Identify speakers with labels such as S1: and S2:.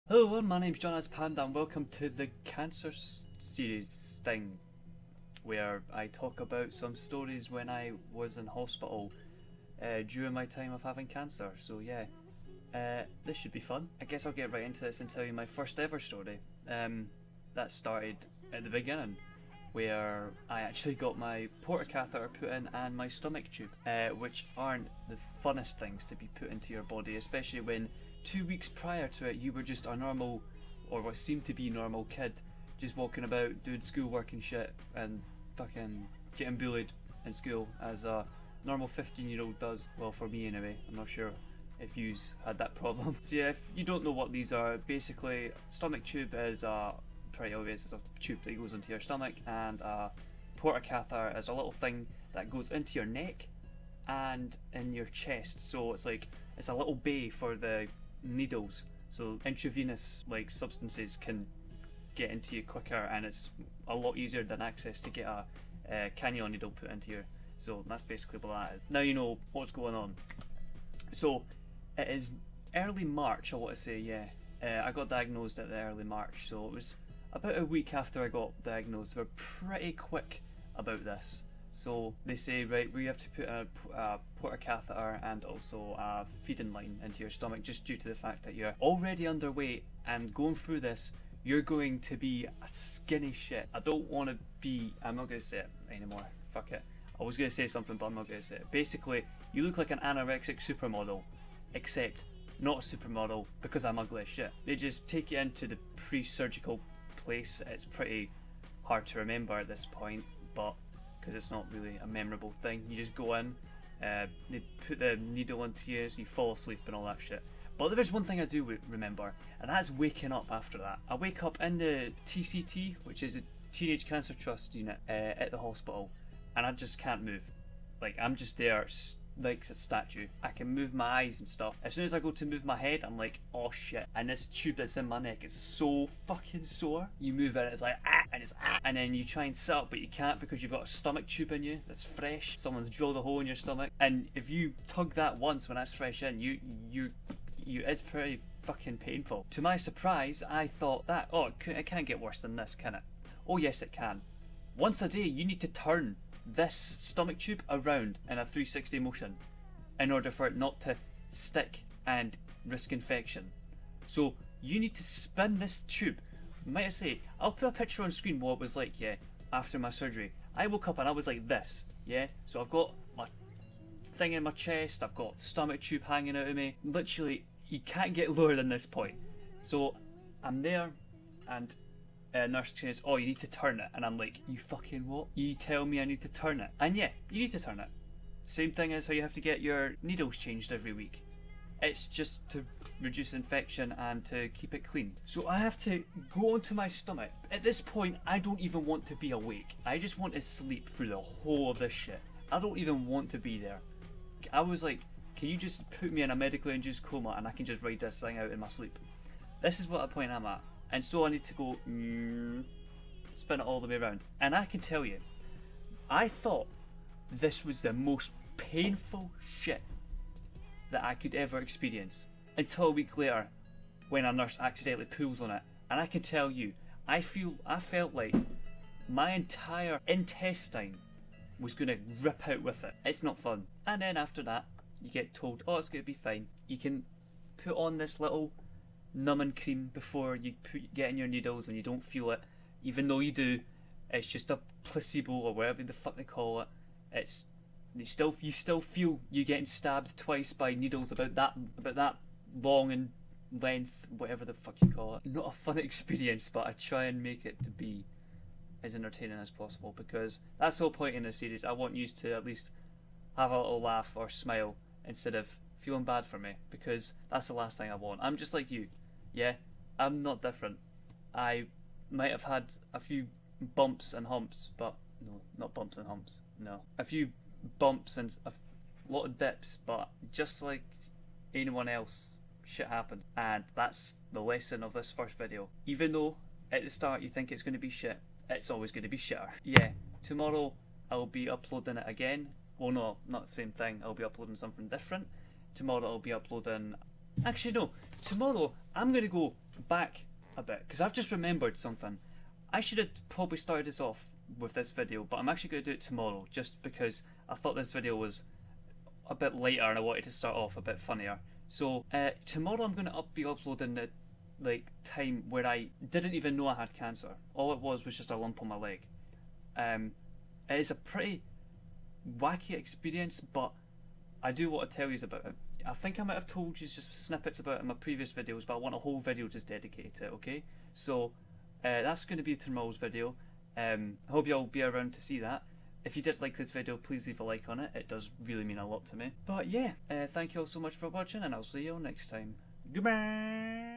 S1: Hello everyone, my name's John as Panda and welcome to the Cancer series thing, where I talk about some stories when I was in hospital during my time of having cancer. So yeah, this should be fun. I guess I'll get right into this and tell you my first ever story. That started at the beginning, where I actually got my portacatheter put in and my stomach tube, which aren't the funnest things to be put into your body, especially when 2 weeks prior to it you were just a normal, or what seemed to be normal kid, just walking about doing schoolwork and shit and fucking getting bullied in school as a normal 15-year-old does. Well, for me anyway. I'm not sure if you's had that problem. So yeah, if you don't know what these are, basically stomach tube is pretty obvious. It's a tube that goes into your stomach, and a portacatheter is a little thing that goes into your neck and in your chest. So it's like, it's a little bay for the needles, so intravenous like substances can get into you quicker, and it's a lot easier than access to get a cannula needle put into you. So that's basically what that is. Now you know what's going on. So it is early March, I want to say, yeah. I got diagnosed at the early March, so it was about a week after I got diagnosed. They were pretty quick about this. So they say, right, we have to put a portacatheter and also a feeding line into your stomach, just due to the fact that you're already underweight, and going through this you're going to be a skinny shit. I don't want to be, I'm not going to say it anymore, fuck it. I was going to say something but I'm not going to say it. Basically, you look like an anorexic supermodel, except not a supermodel, because I'm ugly as shit. They just take you into the pre-surgical place. It's pretty hard to remember at this point, but because it's not really a memorable thing. You just go in, they put the needle into you, so you fall asleep and all that shit. But there is one thing I do remember, and that's waking up after that. I wake up in the TCT, which is a Teenage Cancer Trust unit, at the hospital, and I just can't move. Like, I'm just there like a statue. I can move my eyes and stuff. As soon as I go to move my head, I'm like, oh shit. And this tube that's in my neck is so fucking sore. You move it, it's like, ah, and it's ah. And then you try and sit up, but you can't because you've got a stomach tube in you that's fresh. Someone's drilled a hole in your stomach. And if you tug that once when that's fresh in, it's pretty fucking painful. To my surprise, I thought that, oh, it can't get worse than this, can it? Oh yes, it can. Once a day, you need to turn this stomach tube around in a 360 motion in order for it not to stick and risk infection. So you need to spin this tube. Might I say, I'll put a picture on screen what it was like, yeah, after my surgery. I woke up and I was like this, yeah? So I've got my thing in my chest, I've got stomach tube hanging out of me. Literally, you can't get lower than this point. So I'm there, and nurse says, oh, you need to turn it. And I'm like, you fucking what? You tell me I need to turn it? And yeah, you need to turn it. Same thing as how you have to get your needles changed every week. It's just to reduce infection and to keep it clean. So I have to go onto my stomach. At this point, I don't even want to be awake. I just want to sleep through the whole of this shit. I don't even want to be there. I was like, can you just put me in a medically induced coma and I can just ride this thing out in my sleep? This is what the point I'm at. And so I need to go spin it all the way around. And I can tell you, I thought this was the most painful shit that I could ever experience, until a week later when a nurse accidentally pulls on it. And I can tell you, I felt like my entire intestine was going to rip out with it. It's not fun. And then after that, you get told, oh, it's going to be fine. You can put on this little numbing cream before you get in your needles, and you don't feel it, even though you do. It's just a placebo or whatever the fuck they call it. It's you still feel you getting stabbed twice by needles about that long in length, whatever the fuck you call it. Not a fun experience, but I try and make it to be as entertaining as possible, because that's the whole point in the series. I want you to at least have a little laugh or smile instead of feeling bad for me, because that's the last thing I want. I'm just like you. Yeah, I'm not different. I might have had a few bumps and humps, but no, not bumps and humps, no. A few bumps and a lot of dips, but just like anyone else, shit happens. And that's the lesson of this first video. Even though at the start you think it's going to be shit, it's always going to be shitter. Yeah, tomorrow I'll be uploading it again. Well, no, not the same thing. I'll be uploading something different. Tomorrow I'll be uploading... Actually, no. Tomorrow I'm going to go back a bit, because I've just remembered something. I should have probably started this off with this video, but I'm actually going to do it tomorrow, just because I thought this video was a bit later and I wanted to start off a bit funnier. So tomorrow I'm going to be uploading the time where I didn't even know I had cancer. All it was just a lump on my leg. It is a pretty wacky experience, but I do want to tell you about it. I think I might have told you just snippets about it in my previous videos, but I want a whole video just dedicated to it, okay? So that's going to be tomorrow's video. I hope you'll be around to see that. If you did like this video, please leave a like on it. It does really mean a lot to me. But yeah, thank you all so much for watching, and I'll see you all next time. Goodbye!